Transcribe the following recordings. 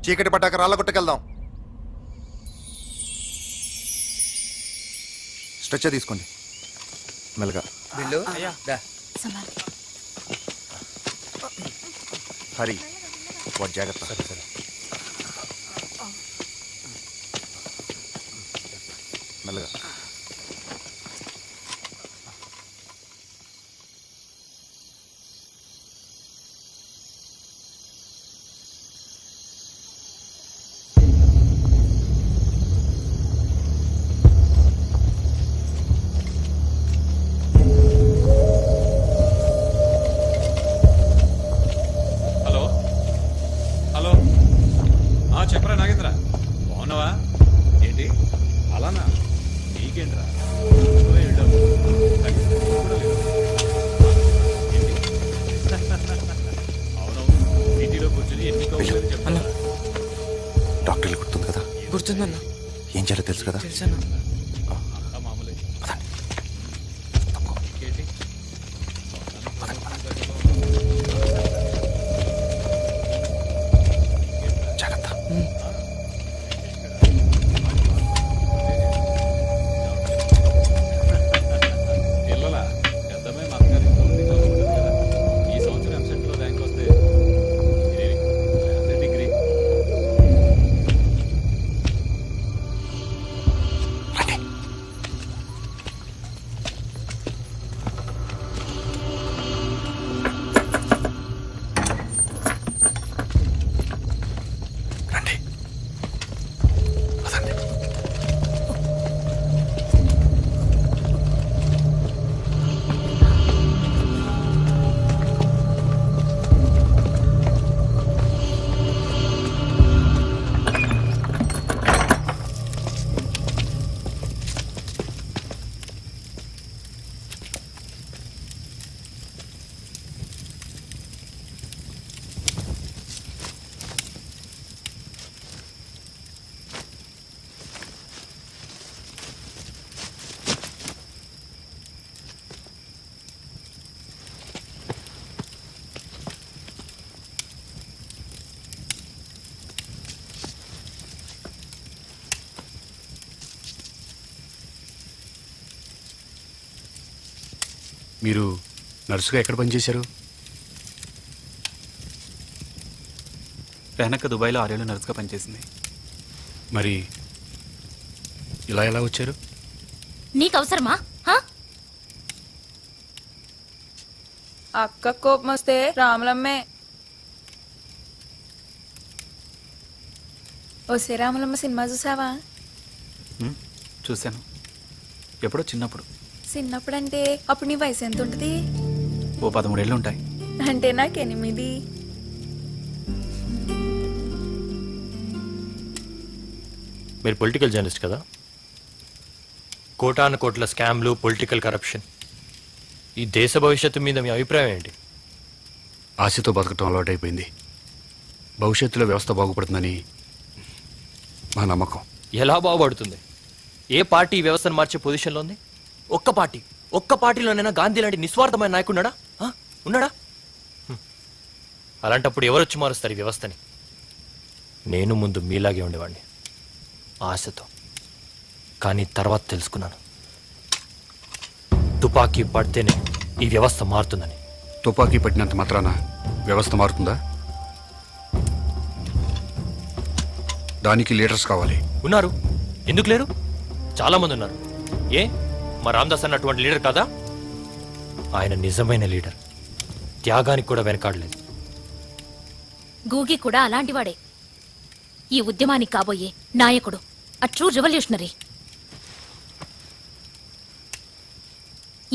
చీకటి పట్టాక రాళ్ళ కొట్టుకెళ్దాం. స్ట్రెచ్చర్ తీసుకోండి మెల్లగా. బిల్లు హరి వాడు జాగ్రత్త. మెల్లగా. చెప్పరా నాగేంద్ర, బాగున్నావా? ఏంటి అలానా? నీకేంట్రా అవునవును, సిటీలో కూర్చొని ఎన్ని కౌంటర్లు చెప్పాను. డాక్టర్లు గుర్తుంది కదా? గుర్తుందన్న. ఏం చేయాలో తెలుసు కదా? తెలుసన్నా. అంతా మామూలే. ఇంకేంటి? జాగ్రత్త. పిల్లల పెద్దమ్మాయి మా అక్కగారి ఇంట్లో ఉంది, కలుసుకుంటుంది కదా. ఈ సంవత్సరం ఎంసెట్లో ర్యాంక్ వస్తే డిగ్రీ. రండి. పదండి. మీరు నర్సుగా ఎక్కడ పనిచేశారు? వెనక దుబాయ్లో 6 ఏళ్ళు నర్సుగా పనిచేసింది. మరి ఇలా ఎలా వచ్చారు? నీకు అవసరమా? అక్క కోపం వస్తే రాములమ్మే. ఓసే రాములమ్మ సినిమా చూసావా? చూశాను, ఎప్పుడో చిన్నప్పుడు. చిన్నప్పుడంటే అప్పుడు నీ వయసు ఎంత ఉంటుంది? ఓ 13 ఏళ్ళు ఉంటాయి. అంటే నాకు 8. మీరు పొలిటికల్ జర్నలిస్ట్ కదా? కోటాను కోట్ల స్కామ్లు, పొలిటికల్ కరప్షన్, ఈ దేశ భవిష్యత్తు మీద మీ అభిప్రాయం ఏంటి? ఆశతో బతకటం అలవాటైపోయింది. భవిష్యత్తులో వ్యవస్థ బాగుపడుతుందని మా నమ్మకం. ఎలా బాగుపడుతుంది? ఏ పార్టీ ఈ వ్యవస్థను మార్చే పొజిషన్లో ఉంది? ఒక్క పార్టీలోనైనా గాంధీ లాంటి నిస్వార్థమైన నాయకున్నాడా? ఉన్నాడా? అలాంటప్పుడు ఎవరొచ్చి మారుస్తారు ఈ వ్యవస్థని? నేను ముందు మీలాగే ఉండేవాడిని, ఆశతో. కానీ తర్వాత తెలుసుకున్నాను, తుపాకీ పడితేనే ఈ వ్యవస్థ మారుతుందని. తుపాకీ పట్టినంత మాత్రాన వ్యవస్థ మారుతుందా? దానికి లీడర్స్ కావాలి. ఉన్నారు, ఎందుకు లేరు? చాలా మంది ఉన్నారు. ఏ మా రామదాస్ అన్న అటువంటి లీడర్ కాదా? ఆయన నిజమైన లీడర్, త్యాగానికి కూడా వెనకాడలేదు. గూగి కూడా అలాంటివాడే. ఈ ఉద్యమానికి కాబోయే నాయకుడు, ఆ ట్రూ రెవల్యూషనరీ.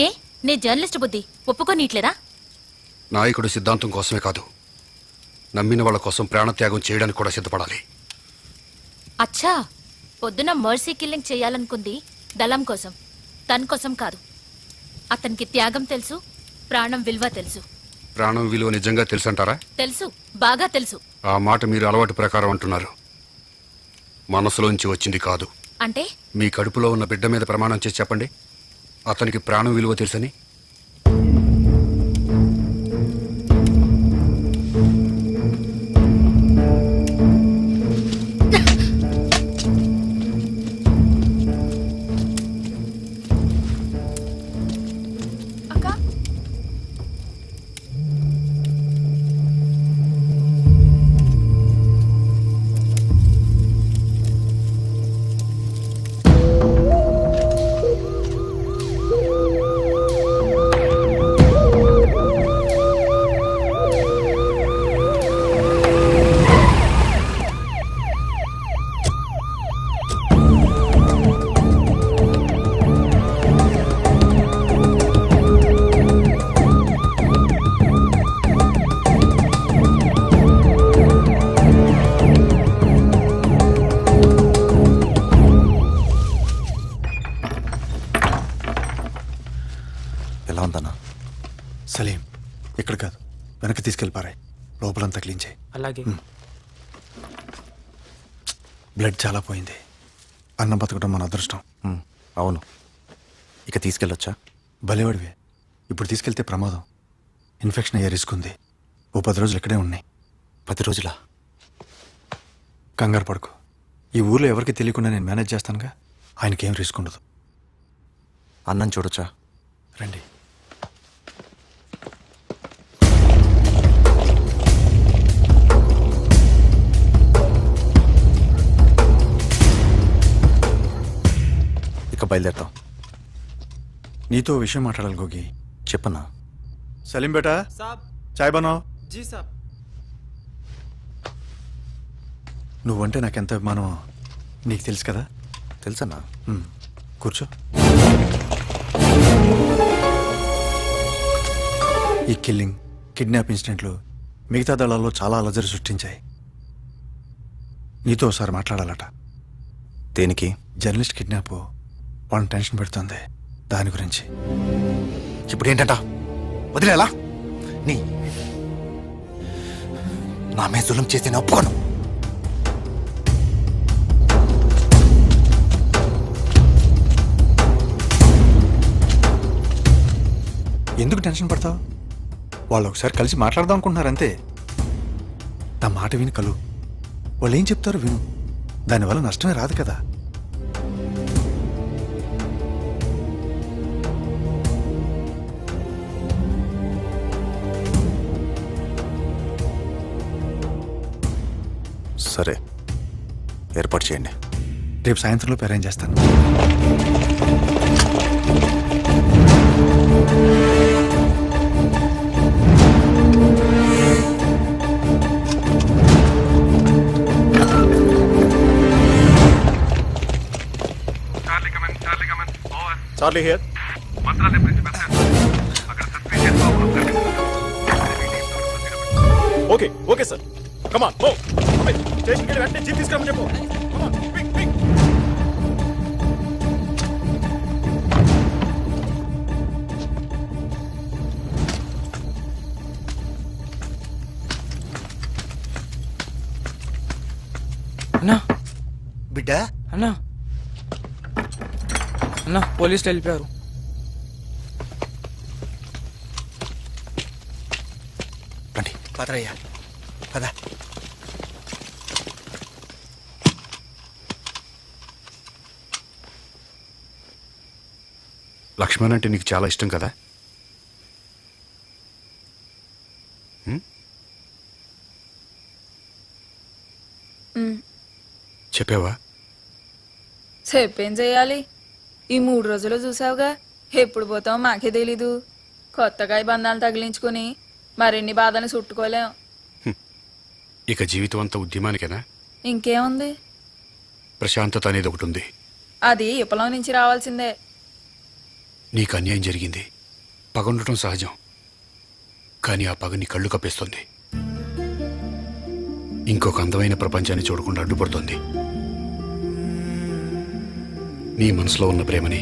ఏ నీ జర్నలిస్ట్ బుద్ధి ఒప్పుకోనీట్లేదా? నాయకుడు సిద్ధాంతం కోసమే కాదు, నమ్మిన వాళ్ళ కోసం ప్రాణత్యాగం చేయడానికి కూడా సిద్ధపడాలి. అచ్చా, పొద్దున మర్సీ కిల్లింగ్ చేయాలనుకుంది దళం కోసం, తన కోసం కాదు. అతనికి త్యాగం తెలుసు, ప్రాణం విలువ తెలుసు. ప్రాణం విలువ నిజంగా తెలుసంటారా? తెలుసు, బాగా తెలుసు. ఆ మాట మీరు అలవాటు ప్రకారం అంటున్నారు, మనసులోంచి వచ్చింది కాదు. అంటే మీ కడుపులో ఉన్న బిడ్డ మీద ప్రమాణం చేసి చెప్పండి, అతనికి ప్రాణం విలువ తెలుసని. అలాగే బ్లడ్ చాలా పోయింది. అన్నం బతకడం మన అదృష్టం. అవును. ఇక తీసుకెళ్ళొచ్చా? భలేవాడివే. ఇప్పుడు తీసుకెళ్తే ప్రమాదం. ఇన్ఫెక్షన్ అయ్యే రిస్క్ ఉంది. ఓ 10 రోజులు ఇక్కడే ఉన్నాయి. 10 రోజులా? కంగారు పడుకో. ఈ ఊర్లో ఎవరికి తెలియకుండా నేను మేనేజ్ చేస్తానుగా. ఆయనకేం రిస్క్ ఉండదు. అన్నం చూడొచ్చా? రండి. ఇక బయలుదేరుతాం. నీతో ఓ విషయం మాట్లాడాలి గోగి. చెప్పన్నా. సలీం బేటా, చాయ్ బనావ్. జీ సాబ్. నువ్వంటే నాకెంత అభిమానమో నీకు తెలుసు కదా. తెలుసన్నా. కూర్చో. ఈ కిల్లింగ్, కిడ్నాప్ ఇన్సిడెంట్లు మిగతా దళాల్లో చాలా అలజడి సృష్టించాయి. నీతో ఒకసారి మాట్లాడాలట. దేనికి? జర్నలిస్ట్ కిడ్నాప్ వాళ్ళని టెన్షన్ పెడుతుంది. దాని గురించి. ఇప్పుడు ఏంటంట? వదిలేలా? నా మీద జులుం చేసి నేను ఒప్పుకోను. ఎందుకు టెన్షన్ పడతావు? వాళ్ళు ఒకసారి కలిసి మాట్లాడదాం అనుకుంటున్నారు అంతే. నా మాట విని కలు. వాళ్ళు ఏం చెప్తారో విను. దానివల్ల నష్టమే రాదు కదా. సరే, ఏర్పాటు చేయండి. రేపు సాయంత్రంలోపు అరేంజ్ చేస్తాను. Charlie here. Okay okay sir, come on go. స్టేషన్కి వెళ్ళి వెంటనే జీప్ తీసుకురమ్మని చెప్పు. కమాన్, క్విక్ క్విక్. అన్నా బిడ్డ, అన్నా అన్నా పోలీసులు వెళ్ళిపోయారు. రండి. పదరయ్యా, పద. లక్ష్మణ్ అంటే నీకు చాలా ఇష్టం కదా? చెప్పావా? చెప్పేం చెయ్యాలి? ఈ 3 రోజులు చూసావుగా. ఎప్పుడు పోతామో మాకే తెలీదు. కొత్తగా ఈ బంధాలు తగిలించుకుని మరిన్ని బాధలు చుట్టుకోలేం. ఇక జీవితం అంతా ఉద్యమానికేనా? ఇంకేముంది? ప్రశాంతత అనేది ఒకటి ఉంది. అది విప్లవం నుంచి రావాల్సిందే. నీకు అన్యాయం జరిగింది. పగ ఉండటం సహజం. కానీ ఆ పగ నీ కళ్ళు కప్పేస్తుంది. ఇంకొక అందమైన ప్రపంచాన్ని చూడకుండా అడ్డుపడుతుంది. నీ మనసులో ఉన్న ప్రేమని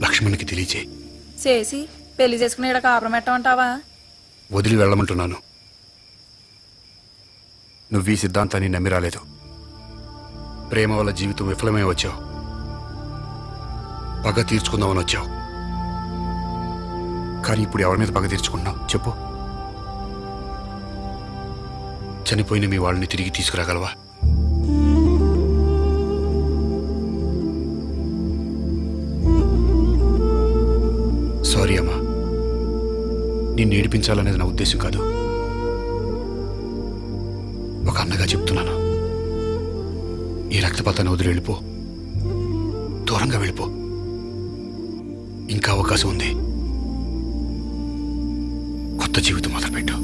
లక్ష్మణ్కి తెలియచేయి. చేసి పెళ్లి చేసుకుని ఇక్కడ కాపురం పెట్టమంటావా? వదిలి వెళ్ళమంటున్నాను. నువ్వు ఈ సిద్ధాంతాన్ని నమ్మి రాలేదు. ప్రేమ వల్ల జీవితం విఫలమే వచ్చావు. పగ తీర్చుకుందామని వచ్చావు. కానీ ఇప్పుడు ఎవరి మీద పగ తీర్చుకుంటున్నావు చెప్పు? చనిపోయిన మీ వాళ్ళని తిరిగి తీసుకురాగలవా? సారీ అమ్మా, నిన్ను ఏడిపించాలనేది నా ఉద్దేశం కాదు. ఒక అన్నగా చెప్తున్నాను. ఈ రక్తపాతాన్ని వదిలి వెళ్ళిపో. దూరంగా వెళ్ళిపో. ఇంకా అవకాశం ఉంది. కొత్త జీవితం మొదలుపెట్టు.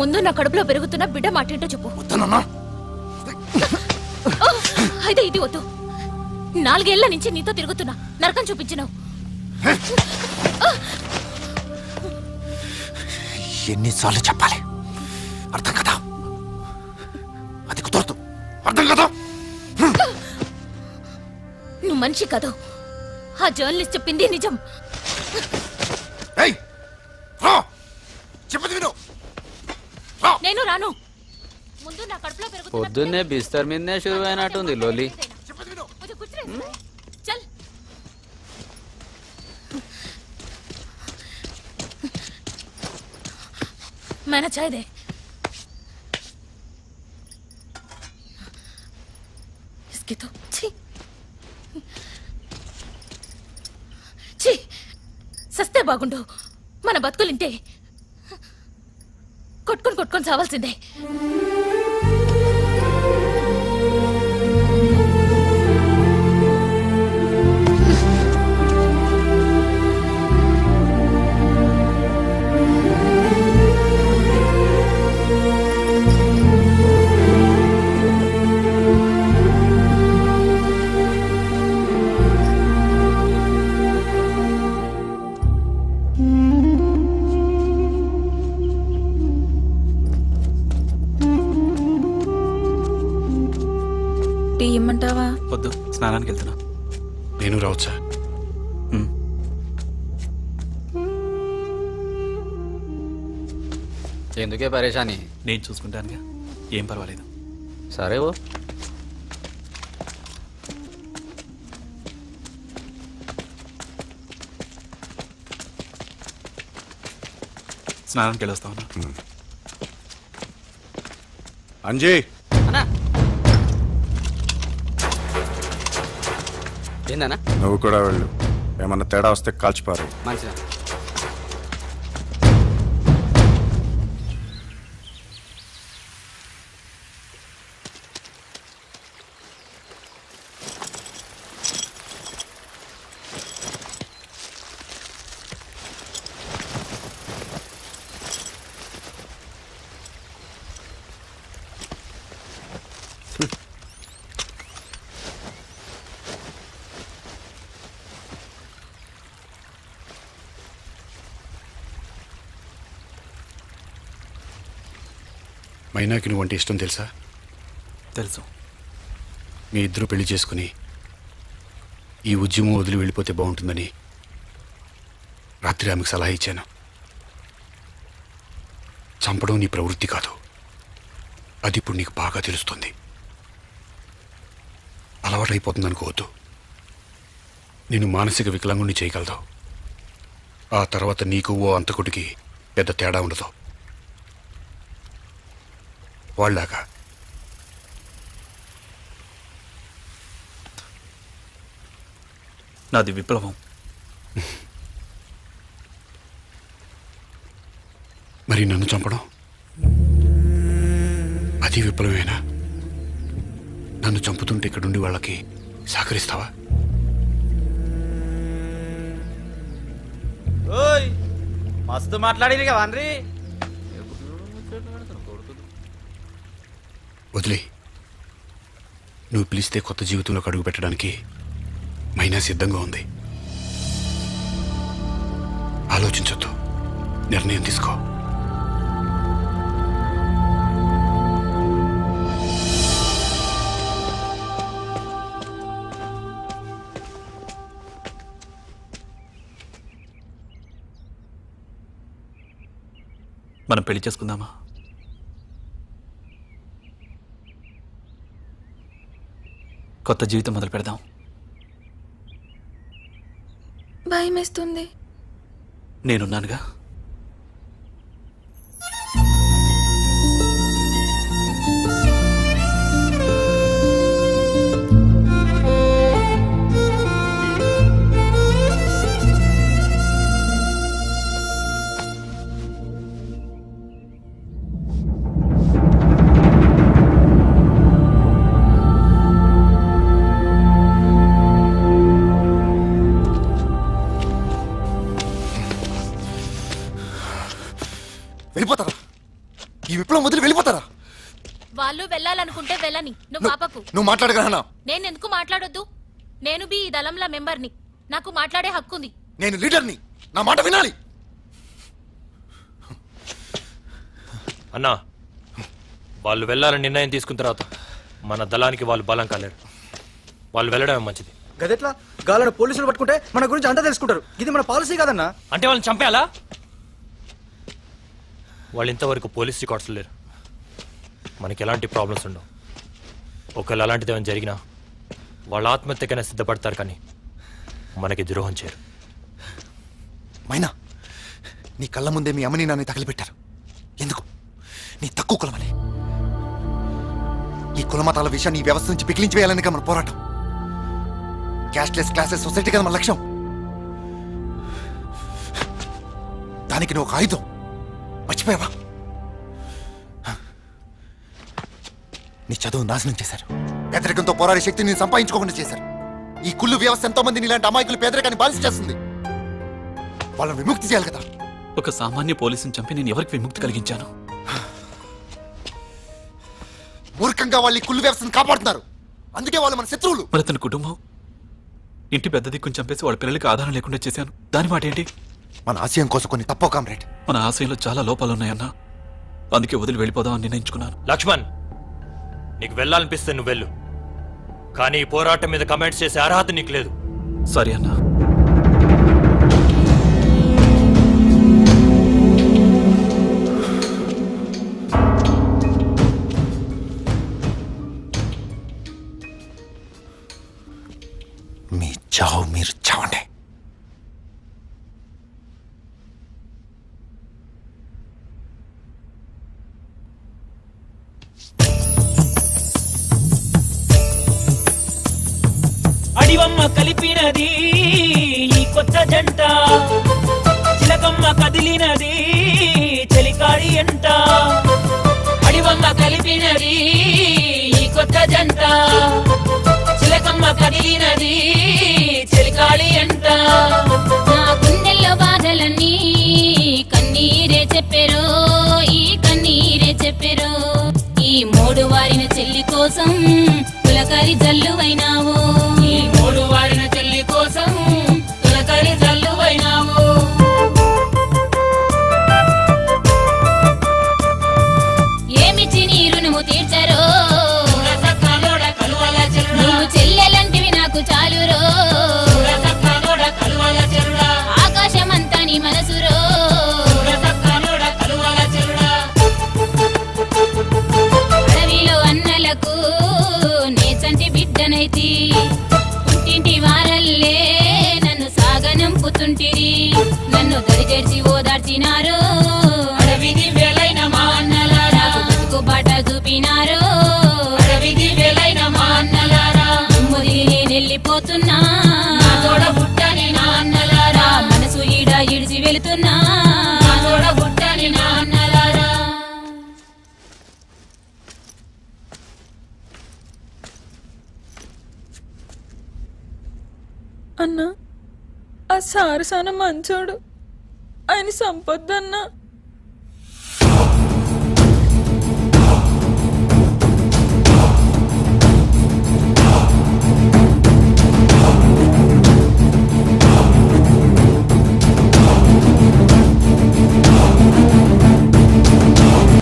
ముందు నా కడుపులో పెరుగుతున్న బిడ్డ మాటేంటో చెప్పు. వద్దనన్నా. అయితే ఇది వద్దు. 4 ఏళ్ల నుంచి నీతో తిరుగుతున్నా, నరకం చూపించినావు. ఎన్నిసార్లు చెప్పాలి? అర్థం కదా? అది కుదరదు. అర్థం కదా? నువ్వు మనిషి కాదు. ఆ జర్నలిస్ట్ చెప్పింది నిజం. ఏయ్, రా. చెప్పేది విను. రా. నేను రాను. ముందు నా కడుపులో పెరుగుతున్న పొద్దున్నే బిస్తర్ మీదనే షురు అయినట్టుంది లోలి. చెప్పేది విను. मुझे कुछ नहीं सुना है. चल. मैंने चाय दे. इसकी तो छी छी సస్తే బాగుండు. మన బతుకులింటే కొట్టుకొని కొట్టుకొని చావాల్సిందే. టీ ఇమ్మంటావా? వద్దు, స్నానానికి వెళ్తున్నా. నేను రావచ్చా? ఎందుకే పరేషాని? నేను చూసుకుంటానుగా, ఏం పర్వాలేదు. సరే ఓ. స్నానానికి వెళ్ళొస్తాను. అంజీ, అన్నా ఏందన్నా? నువ్వు కూడా వెళ్ళు. ఏమన్నా తేడా వస్తే కాల్చిపారు. మంచిదా? మైనాకి నువ్వంటే ఇష్టం తెలుసా? తెలుసు. మీ ఇద్దరు పెళ్లి చేసుకుని ఈ ఉద్యమం వదిలి వెళ్ళిపోతే బాగుంటుందని రాత్రి ఆమెకు సలహా ఇచ్చాను. చంపడం నీ ప్రవృత్తి కాదు, అది ఇప్పుడు నీకు బాగా తెలుస్తుంది. అలవాటైపోతుంది అనుకోవద్దు. నేను మానసిక వికలాంగుణ్ణి చేయగలదు. ఆ తర్వాత నీకు ఓ అంతకుడికి పెద్ద తేడా ఉండదు. వాళ్ళలాగా నాది విప్లవం. మరి నన్ను చంపడం అది విప్లవమేనా? నన్ను చంపుతుంటే ఇక్కడుండి వాళ్ళకి సహకరిస్తావా? మస్తు మాట్లాడి వాన్రీ. వదిలే. నువ్వు పిలిస్తే కొత్త జీవితంలోకి అడుగు పెట్టడానికి మైనా సిద్ధంగా ఉంది. ఆలోచించొద్దు, నిర్ణయం తీసుకో. మనం పెళ్లి చేసుకుందామా? కొత్త జీవితం మొదలు పెడదాం. భయమేస్తుంది. నేనున్నానుగా. ఈ విప్లవం వదిలి వెళ్ళిపోతారా? వాళ్ళు వెళ్ళాలనుకుంటే వెళ్ళని, నువ్వు పాపకు. నువ్వు మాట్లాడగలనా? నేను ఎందుకు మాట్లాడొద్దు? నేను ఈ దళంల మెంబర్ని, నాకు మాట్లాడే హక్కు ఉంది. నేను లీడర్ని, నా మాట వినాలి. అన్నా, వాళ్ళు వెళ్ళాలని నిర్ణయం తీసుకున్న తర్వాత మన దళానికి వాళ్ళు బలం కాలేరు. వాళ్ళు వెళ్ళడమే మంచిది. గదెట్లా గాలను పోలీసులు పట్టుకుంటే మన గురించి అంతా తెలుసుకుంటారు. ఇది మన పాలసీ కాదన్నా. అంటే వాళ్ళని చంపేయాలా? వాళ్ళు ఇంతవరకు పోలీస్ రికార్డ్స్ లేరు. మనకి ఎలాంటి ప్రాబ్లమ్స్ ఉండవు. ఒకవేళ అలాంటిది ఏమైనా జరిగినా వాళ్ళ ఆత్మహత్యకైనా సిద్ధపడతారు, కానీ మనకి ద్రోహం చేయరు. మైనా, నీ కళ్ళ ముందే మీ అమ్మని నాన్న తగిలిపెట్టారు. ఎందుకు? నీ తక్కువ కులమని. ఈ కులమతాల విషయాన్ని ఈ వ్యవస్థ నుంచి పిగిలించి వేయాలని మన పోరాటం. క్యాష్లెస్ క్లాసెస్ సొసైటీ కదా మన లక్ష్యం. దానికి నువ్వు ఒక ఆయుధం మర్చిపోయావా? నీ చదువు నాశనం చేశారు. పేదరికంతో పోరాడే శక్తిని నేను సంపాదించుకోకుండా చేశారు. ఈ కుళ్ళు వ్యవస్థ ఎంతో మంది ఇలాంటి అమాయకులు పేదరికాన్ని బానిస చేస్తుంది. వాళ్ళని విముక్తి చేయాలి కదా. ఒక సామాన్య పోలీసుని చంపి నేను ఎవరికి విముక్తి కలిగించాను? మూర్ఖంగా వాళ్ళు ఈ కుళ్ళు వ్యవస్థను కాపాడుతున్నారు. అందుకే వాళ్ళు మన శత్రువులు. మరి తన కుటుంబం, ఇంటి పెద్ద దిక్కుని చంపేసి వాళ్ళ పిల్లలకి ఆధారం లేకుండా చేశాను. దాని మాట ఏంటి? మన ఆశయం కోసం కొన్ని తప్పో కామ్రేడ్. మన ఆశయంలో చాలా లోపాలున్నాయన్నా. అందుకే వదిలి వెళ్ళిపోదామని నిర్ణయించుకున్నాను. లక్ష్మణ్, నీకు వెళ్ళాలనిపిస్తే నువ్వు వెళ్ళు, కానీ ఈ పోరాటం మీద కమెంట్స్ చేసే అర్హత నీకు లేదు. సరే అన్నా. మీ చావు మీరు చావండి. అడివమ్మ కలిపినది ఈ కొత్త జంట, చిలకమ్మ కదిలినది చెలికాడి ఎంట. అడివమ్మ కలిపినది ఈ కొత్త జంట, చిలకమ్మ కదిలినది చెలికాడి ఎంట. నా గుండెల్లో బాధలన్నీ కన్నీరే చెప్పెరో, ఈ కన్నీరే చెప్పెరో. ఈ మూడు వారిన చెల్లి కోసం పులకరి జల్లువైనావు. ఈ మూడు వారిన చెల్లి కోసం పులకరి జల్లువైనావు. ఏమిచ్చి నీ రుణము తీర్చరో, నువ్వు చెల్లెలంటివి నాకు చాలురో. ఆకాశమంతా నీ మనసురో. అడవిలో అన్నలకు నేచంటి బిడ్డనైతి, పుట్టింటి వారల్లే నన్ను సాగనంపుతుంటిరి. నన్ను దరిచేర్చి ఓదార్చినారు. అడవిది వేలైన మా అన్నలారా, బతుకు బాట చూపినారు. అడవిది వేలైన మా అన్నలారా, ముదిరి నేనెళ్ళిపోతున్నా. నా తోడ బుట్టని నా అన్నలారా, మనసు ఈడ ఇడిచి వెళుతున్నా. నా తోడ బుట్టని నా అన్నలారా. అన్నా, ఆ సారు సాన మంచోడు, ఆయన సంపొద్దన్నా.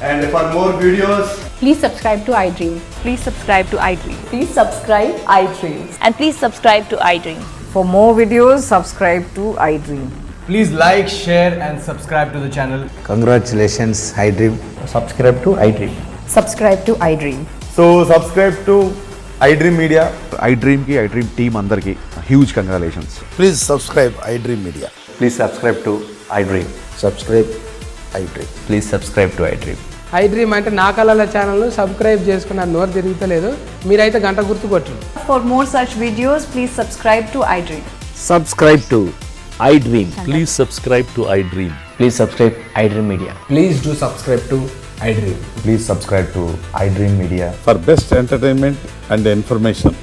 And for more videos, please subscribe to iDream. Please subscribe to iDream. Please subscribe iDream. And please subscribe to iDream. For more videos, subscribe to iDream. please like, share and subscribe to the channel. Congratulations iDream. Subscribe to iDream. Subscribe to iDream. So subscribe to iDream Media. iDream కి iDream team అందరికి huge congratulations. Please subscribe iDream Media. Please subscribe to iDream. Subscribe iDream. Please subscribe to iDream. iDream అంటే నా కళల channel subscribe చేసుకున్న నోరు తిరుగుతలేదు. మీరైతే గంట గుర్తు కొట్టండి. For more such videos, please subscribe to iDream. Subscribe to iDream. Please subscribe to iDream. Please subscribe iDream Media. Please do subscribe to iDream. Please subscribe to iDream Media. For best entertainment and information